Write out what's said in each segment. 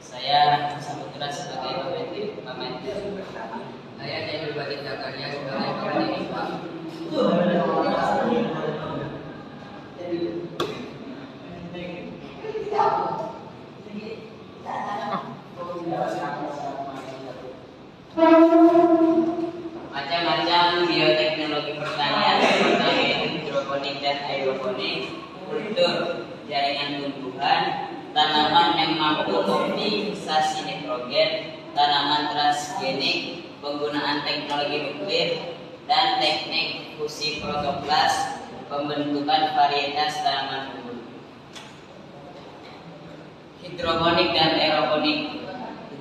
Saya Saputra sebagai pemain. Saya Jainul Badin Zakaria sebagai pemain IPA. Macam-macam bioteknologi pertanian seperti hidroponik dan aeroponik, kultur, jaringan tumbuhan, tanaman yang mampu optimisasi nitrogen, tanaman transgenik, penggunaan teknologi nuklir, dan teknik fusi protoplas, pembentukan varietas tanaman unggul. Hidroponik dan aeroponik.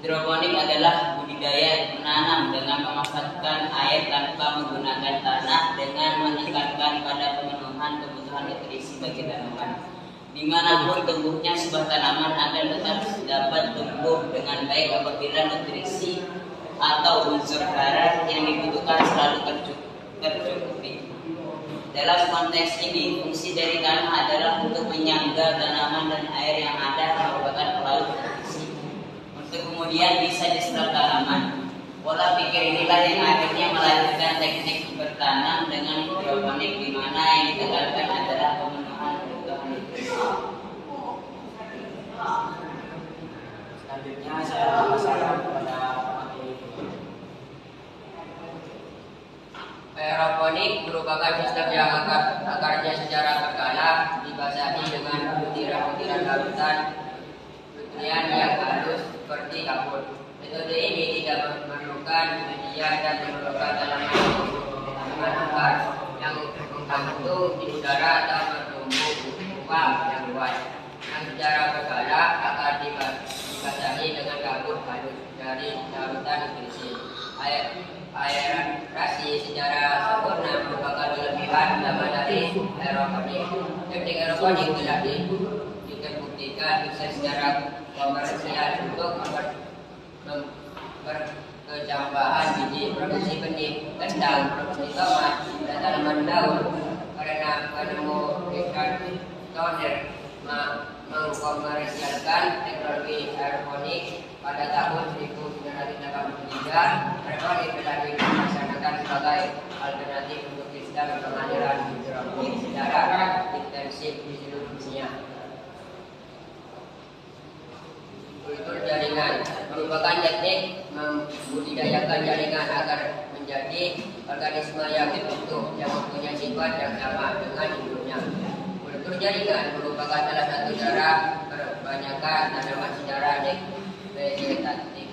Hidroponik adalah budidaya menanam dengan memanfaatkan air tanpa menggunakan tanah dengan menekankan pada pemenuhan kebutuhan nutrisi bagi tanaman. Dimanapun tumbuhnya sebuah tanaman akan tetap dapat tumbuh dengan baik apabila nutrisi atau unsur hara yang dibutuhkan selalu tercukupi. Dalam konteks ini, fungsi dari tanah adalah untuk menyangga tanaman dan air yang ada merupakan pelaut nutrisi untuk kemudian bisa diserap tanaman. Pola pikir inilah yang akhirnya melahirkan teknik bertanam dengan hidroponik, di mana yang ditekankan adalah pemenuhan kebutuhan nutrisi. Selanjutnya saya membacakan kepada materi. Aeroponik merupakan sistem yang akarnya secara berkala dibasahi dengan butiran-butiran larutan nutrien yang halus seperti kapur. Metode ini tidak memerlukan media dan memerlukan tanaman akar yang menggantung di udara atau bertumbuh ruang yang luas. Yang secara berkala akan dibasahi dengan kapur halus dari larutan nutrisi. Aerasi secara sempurna merupakan kelebihan utama dari aeroponik. Teknik aeroponik telah dibuktikan bisa secara komersial untuk berkecambahan biji, produksi benih, kentang, produksi tomat, dan tanaman daun. Karena penemu Richard Stoner mengkomersialkan teknologi aeroponik pada tahun 1983, aeroponik telah dilaksanakan sebagai alternatif untuk sistem pengaliran hidroponik secara intensif di seluruh dunia. Kultur jaringan merupakan teknik membudidayakan jaringan agar menjadi organisme yang dibentuk yang mempunyai sifat yang sama dengan induknya. Kultur jaringan merupakan salah satu cara perbanyakan tanaman secara vegetatif.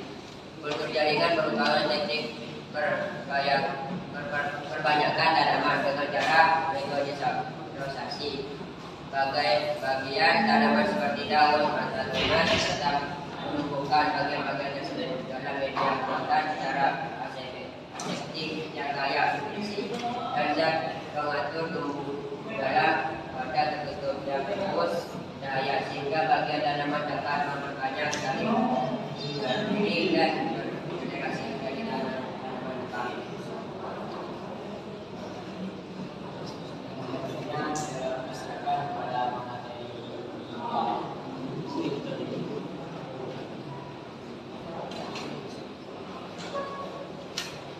Kultur jaringan merupakan teknik perbanyakan tanaman dengan cara negosiasi. Bagian tanaman seperti daun atau tunas tetap menumbuhkan bagian-bagian tersebut dalam media muatan secara aseptik yang kaya nutrisi dan zat pengatur tumbuh dalam wadah tertutup dan fokus daya sehingga bagian tanaman dapat memperbanyak dari diri dan bergenerasi dari tanaman utama.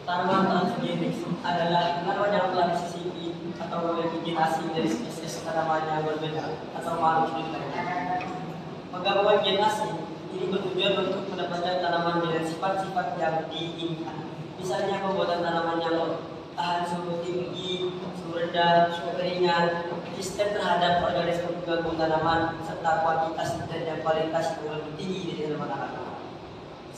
Tanaman transgenik adalah tanaman yang telah disisipi atau memiliki generasi dari spesies tanaman yang berbeda atau makhluk hidup lainnya. Penggabungan generasi ini bertujuan untuk mendapatkan tanaman dengan sifat-sifat yang diinginkan. Misalnya pembuatan tanaman yang tahan suhu tinggi, suhu rendah, suhu keringan, resisten terhadap organisme penggabung tanaman, serta kuantitas dan kualitas yang lebih tinggi dari tanaman.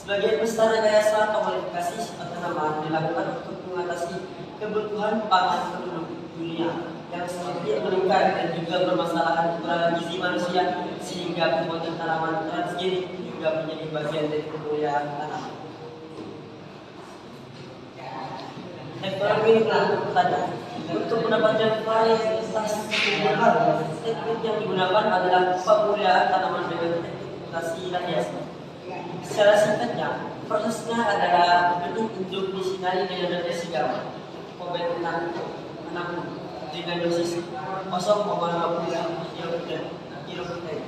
Sebagian besar rekayasa atau modifikasi sifat tanaman dilakukan untuk mengatasi kebutuhan pangan penduduk dunia yang semakin meningkat dan juga permasalahan kekurangan gizi manusia, sehingga pembuatan tanaman transgenik juga menjadi bagian dari kemuliaan tanaman. Teknologi ini saja untuk mendapatkan varietas tumbuhan, teknik yang digunakan adalah pemuliaan tanaman dengan teknik mutasi radiasi. Secara singkatnya, prosesnya adalah benih induk disinari dengan radiasi gamma, COVID-6. dengan dosis 0,50 kilo/kg.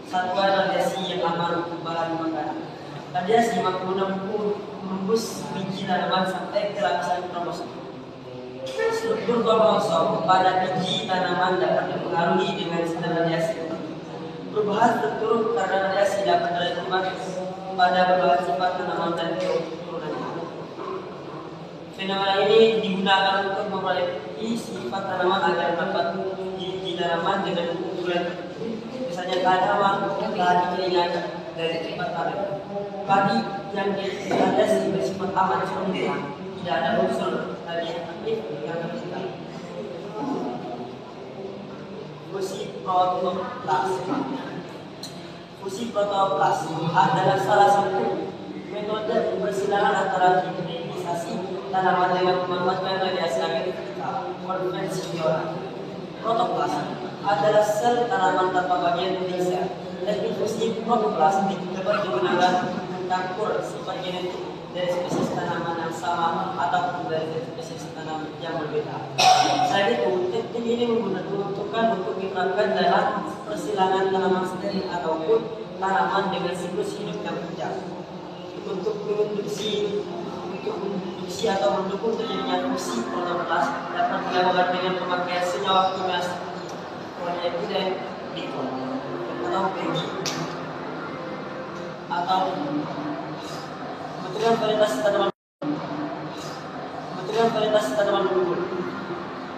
Satuan radiasi yang aman untuk bahan makanan. Radiasi mampu menembus biji tanaman sampai ke lapisan kromosom. Struktur kromosom pada biji tanaman dapat dipengaruhi dengan sinar radiasi. Perubahan struktur karena radiasi dapat berakibat pada berbagai sifat tanaman dan turunannya. Fenomena ini digunakan untuk memperbaiki sifat tanaman agar dapat biji tanaman dengan ukuran. Misalnya tanaman tadi keringan dari sifat padat. Padi yang radiasi bersifat aman sementara tidak ada unsur radioaktif yang tercipta. Fusi protoplas. Fusi protoplas adalah salah satu metode persilangan antara hibridisasi tanaman dengan memanfaatkan radiasi konvensional. Protoplas adalah sel tanaman tanpa bagian inti sel. Teknik fusi protoplas dapat digunakan untuk campur sifat genetik dari spesies tanaman yang sama ataupun dari spesies tanaman yang berbeda. Selain itu, teknik ini dibutuhkan untuk diterapkan dalam persilangan tanaman steril ataupun tanaman dengan siklus hidup yang panjang. Untuk menginduksi atau mendukung terjadinya fusi protoplas dapat dilakukan dengan pemakaian senyawa kimia polyethylene glikol atau PEG atau material varietas tanaman unggul.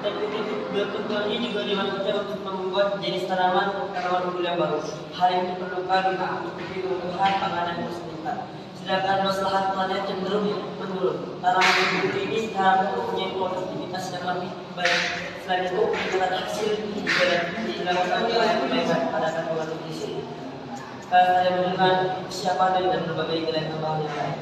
Teknik bioteknologi ini juga dimanfaatkan untuk membuat jenis tanaman unggul yang baru. Hal yang diperlukan untuk kebutuhan pangan yang terus. Sedangkan masalah planet cenderung menurun. Tanaman unggul ini diharapkan mempunyai produktivitas yang lebih baik. Selain itu, peningkatan hasil juga dilakukan oleh perbaikan pada kandungan nutrisi. Karena menggunakan persiapan dan berbagai nilai tambahan yang lain.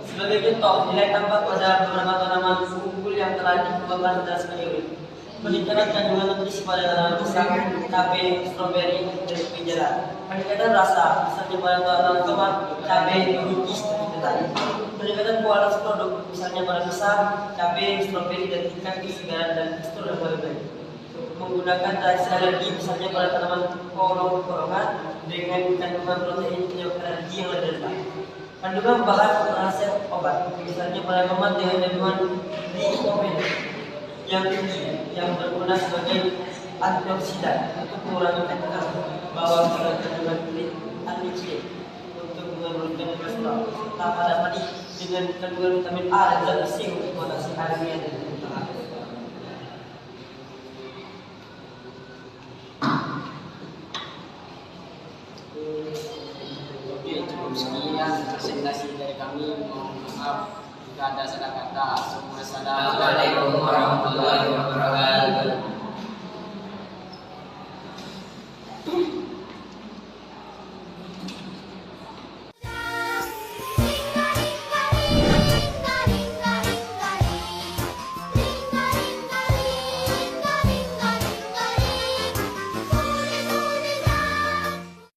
Sebagai contoh, nilai tambah pada beberapa tanaman unggul yang telah dikembangkan berdasarkan berikut. Peningkatan kandungan nutrisi pada tanaman pisang, cabai, stroberi, dan pinjala. Peningkatan rasa, misalnya pada tanaman tomat, cabai, buncis, dan kedelai. Peningkatan kualitas produk, misalnya pada pisang, cabai, stroberi, dan tingkat kesegaran dan tekstur yang lebih baik. Menggunakan reaksi alergi, misalnya pada tanaman kolongan dengan kandungan protein penyebab alergi yang lebih rendah. Kandungan bahan penghasil obat, misalnya pada tomat dengan kandungan lycopene yang tinggi, yang berguna sebagai antioksidan untuk mengurangi kanker, bawang dengan kandungan kulit anti untuk menurunkan kolesterol, serta pada padi dengan kandungan vitamin A dan zat besi untuk mengatasi anemia dan kebutuhan. Oke, cukup sekian presentasi dari kami. Mohon maaf jika ada salah kata. Assalamualaikum warahmatullahi wabarakatuh.